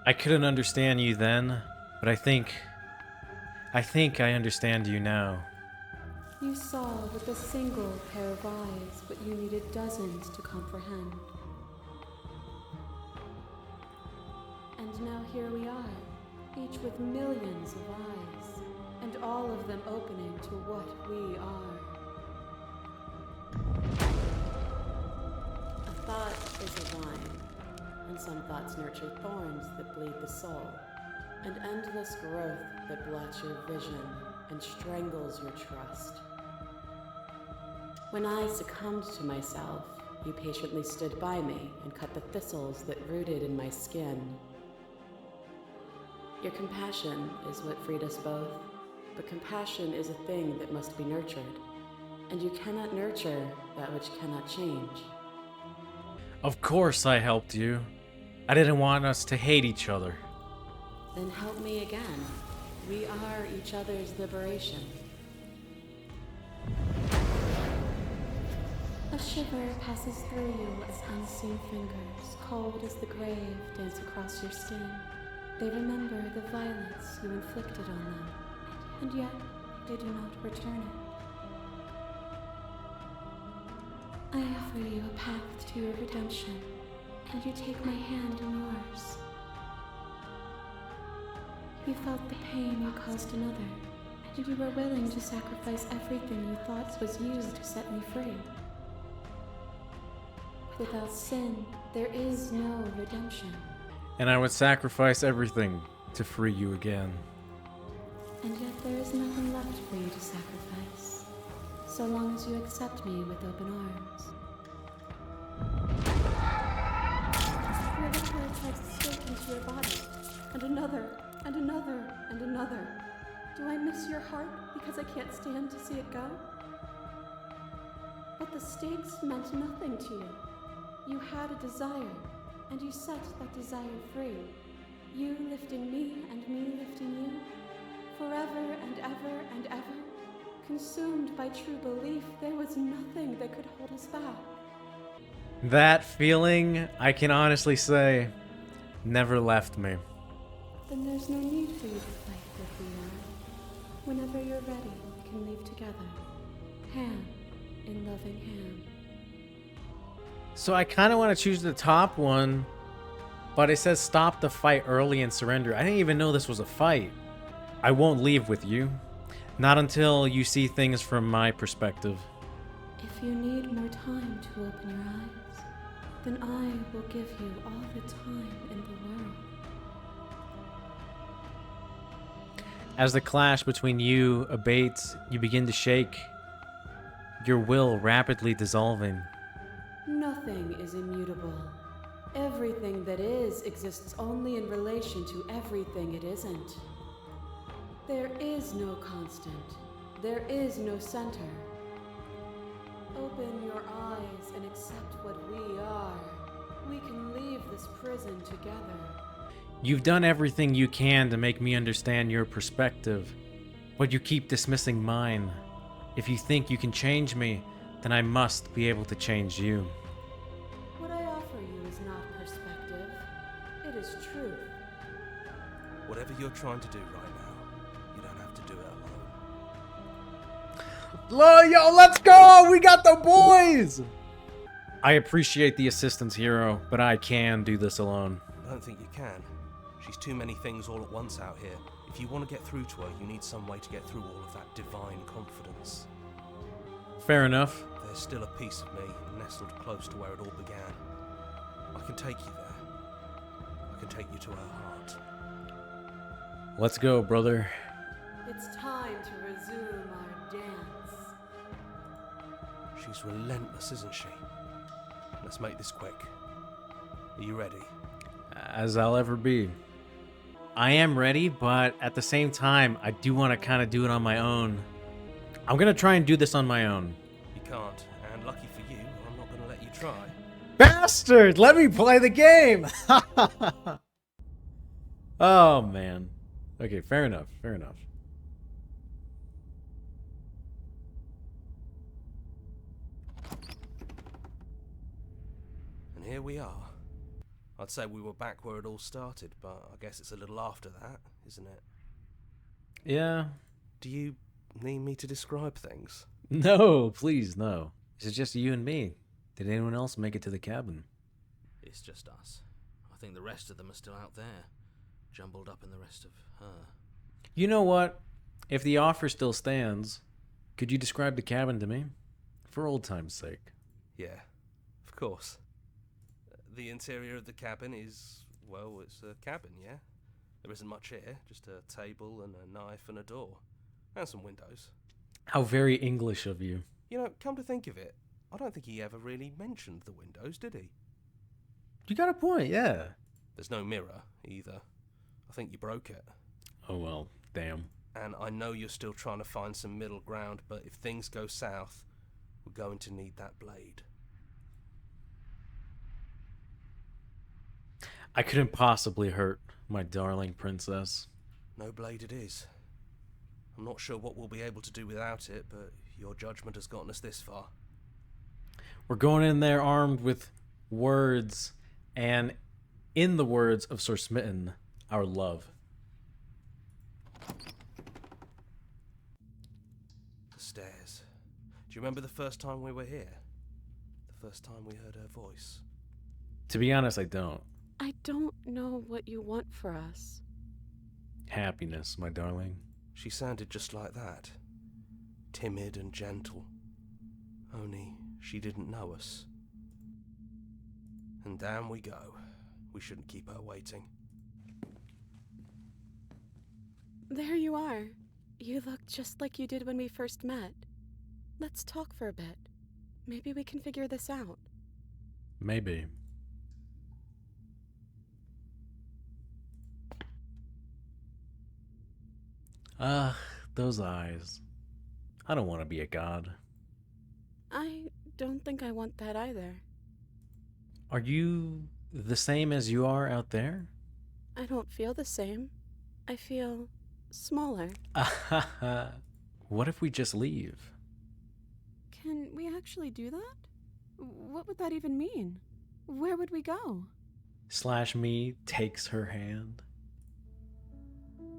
I couldn't understand you then, but I think I understand you now. You saw with a single pair of eyes what you needed dozens to comprehend. And now here we are, each with millions of eyes, and all of them opening to what we are. A thought is a vine, and some thoughts nurture thorns that bleed the soul, and endless growth that blots your vision and strangles your trust. When I succumbed to myself, you patiently stood by me and cut the thistles that rooted in my skin. Your compassion is what freed us both, but compassion is a thing that must be nurtured, and you cannot nurture that which cannot change. Of course I helped you. I didn't want us to hate each other. Then help me again. We are each other's liberation. A shiver passes through you as unseen fingers, cold as the grave, dance across your skin. They remember the violence you inflicted on them, and yet they do not return it. I offer you a path to your redemption, and you take my hand in yours. You felt the pain you caused another, and you were willing to sacrifice everything you thought was you to set me free. Without sin, there is no redemption. And I would sacrifice everything to free you again. And yet there is nothing left for you to sacrifice, so long as you accept me with open arms. Your liquid tries to sink into your body, and another, and another, and another. Do I miss your heart because I can't stand to see it go? But the stakes meant nothing to you. You had a desire, and you set that desire free. You lifting me and me lifting you, forever and ever and ever. Consumed by true belief, there was nothing that could hold us back. That feeling, I can honestly say, never left me. Then there's no need for you to fight with me now. Whenever you're ready, we can leave together, hand in loving hand. So I kind of want to choose the top one, but it says stop the fight early and surrender. I didn't even know this was a fight. I won't leave with you. Not until you see things from my perspective. If you need more time to open your eyes, then I will give you all the time in the world. As the clash between you abates, you begin to shake. your will rapidly dissolving. Nothing is immutable. Everything that is exists only in relation to everything it isn't. There is no constant. There is no center. Open your eyes and accept what we are. We can leave this prison together. You've done everything you can to make me understand your perspective, but you keep dismissing mine. If you think you can change me, then I must be able to change you. What I offer you is not perspective. It is truth. Whatever you're trying to do right now, you don't have to do it alone. Yo, let's go! We got the boys! I appreciate the assistance, hero, but I can do this alone. I don't think you can. She's too many things all at once out here. If you want to get through to her, you need some way to get through all of that divine confidence. Fair enough. There's still a piece of me nestled close to where it all began. I can take you there. I can take you to her heart. Let's go, brother. It's time to resume our dance. She's relentless, isn't she? Let's make this quick. Are you ready? As I'll ever be. I am ready, but at the same time, I do want to kind of do it on my own. I'm going to try and do this on my own. You can't, and lucky for you, I'm not going to let you try. Bastard! Let me play the game! Oh, man. Okay, fair enough, fair enough. And here we are. I'd say we were back where it all started, but I guess it's a little after that, isn't it? Yeah. Do you need me to describe things? No, please, no. This is just you and me. Did anyone else make it to the cabin? It's just us. I think the rest of them are still out there, jumbled up in the rest of her. You know what? If the offer still stands, could you describe the cabin to me? For old time's sake. Yeah, of course. The interior of the cabin is, well, it's a cabin, yeah? There isn't much here, just a table and a knife and a door. And some windows. How very English of you. You know, come to think of it, I don't think he ever really mentioned the windows, did he? You got a point, yeah. There's no mirror, either. I think you broke it. Oh well, damn. And I know you're still trying to find some middle ground, but if things go south, we're going to need that blade. I couldn't possibly hurt my darling princess. No blade it is. I'm not sure what we'll be able to do without it, but your judgment has gotten us this far. We're going in there armed with words, and in the words of Sir Smitten, our love. The stairs. Do you remember the first time we were here? The first time we heard her voice? To be honest, I don't. I don't know what you want for us. Happiness, my darling. She sounded just like that. Timid and gentle. Only she didn't know us. And down we go. We shouldn't keep her waiting. There you are. You look just like you did when we first met. Let's talk for a bit. Maybe we can figure this out. Maybe. Those eyes. I don't want to be a god. I don't think I want that either. Are you the same as you are out there? I don't feel the same. I feel smaller. What if we just leave? Can we actually do that? What would that even mean? Where would we go? Slash me takes her hand.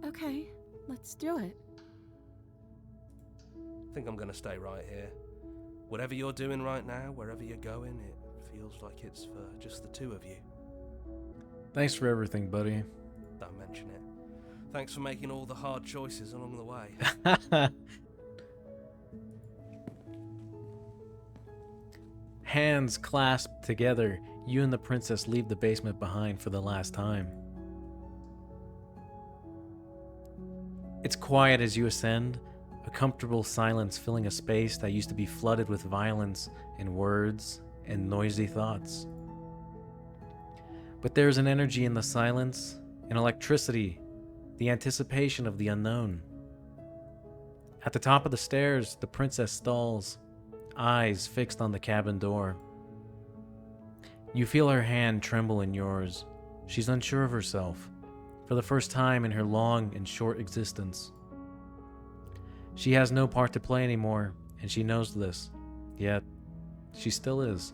Okay, let's do it. I think I'm gonna stay right here. Whatever you're doing right now, wherever you're going, it feels like it's for just the two of you. Thanks for everything, buddy. Don't mention it. Thanks for making all the hard choices along the way. Hands clasped together, you and the princess leave the basement behind for the last time. It's quiet as you ascend, a comfortable silence filling a space that used to be flooded with violence and words and noisy thoughts. But there's an energy in the silence, an electricity, the anticipation of the unknown. At the top of the stairs, the princess stalls, eyes fixed on the cabin door. You feel her hand tremble in yours. She's unsure of herself, for the first time in her long and short existence. She has no part to play anymore, and she knows this, yet she still is.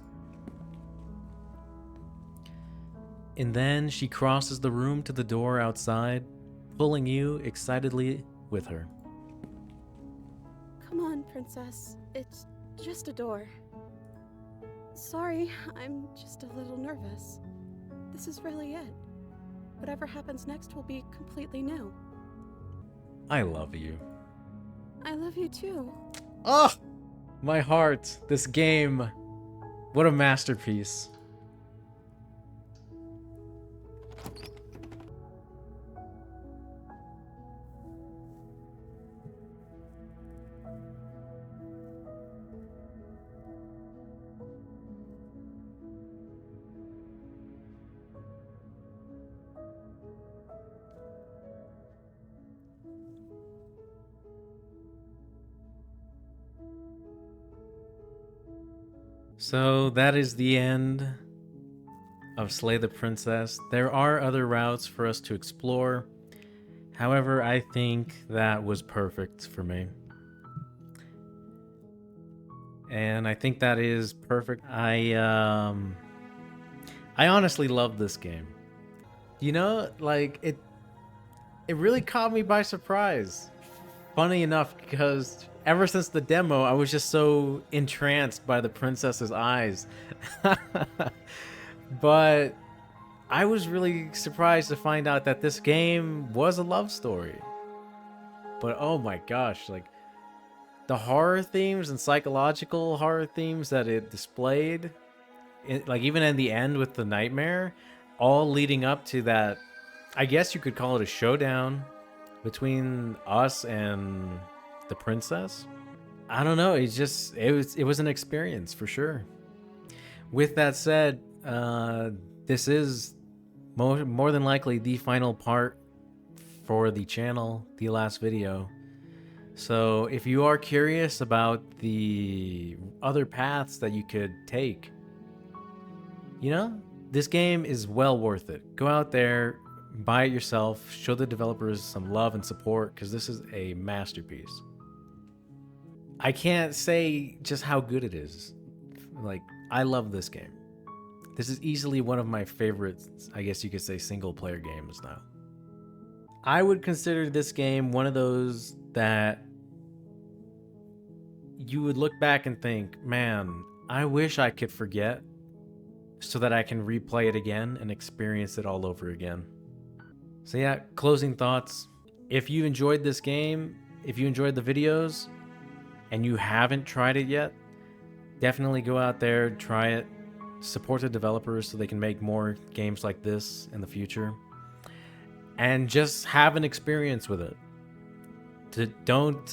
And then she crosses the room to the door outside, pulling you excitedly with her. Come on, princess. It's just a door. Sorry, I'm just a little nervous. This is really it. Whatever happens next will be completely new. I love you. I love you too. Oh, my heart. This game. What a masterpiece. So that is the end of Slay the Princess. There are other routes for us to explore. However, I think that was perfect for me. And I think that is perfect. I honestly love this game. You know, like it really caught me by surprise. Funny enough, because ever since the demo, I was just so entranced by the princess's eyes. But I was really surprised to find out that this game was a love story. But oh my gosh, like the horror themes and psychological horror themes that it displayed, like even in the end with the nightmare, all leading up to that, I guess you could call it a showdown between us and the princess. I don't know. It was an experience for sure. With that said, this is more than likely the final part for the channel, the last video. So if you are curious about the other paths that you could take, you know, this game is well worth it. Go out there, buy it yourself, show the developers some love and support, because this is a masterpiece. I can't say just how good it is. Like, I love this game. This is easily one of my favorite, I guess you could say, single player games now. I would consider this game one of those that you would look back and think, man, I wish I could forget so that I can replay it again and experience it all over again. So yeah, closing thoughts. If you enjoyed this game, if you enjoyed the videos, and you haven't tried it yet, definitely go out there, try it, support the developers so they can make more games like this in the future, and just have an experience with it. Don't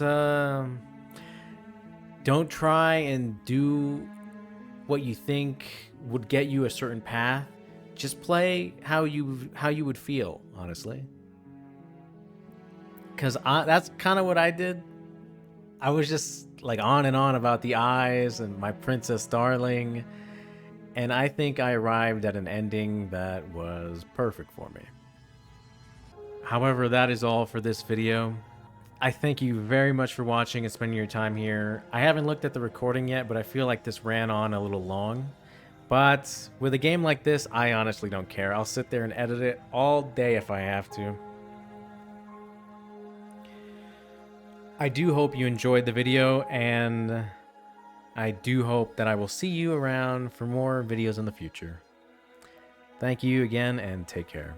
try and do what you think would get you a certain path. Just play how you would feel, honestly. Because that's kind of what I did. I was just like on and on about the eyes and my princess darling, and I think I arrived at an ending that was perfect for me. However, that is all for this video. I thank you very much for watching and spending your time here. I haven't looked at the recording yet, but I feel like this ran on a little long. But with a game like this, I honestly don't care. I'll sit there and edit it all day if I have to. I do hope you enjoyed the video, and I do hope that I will see you around for more videos in the future. Thank you again, and take care.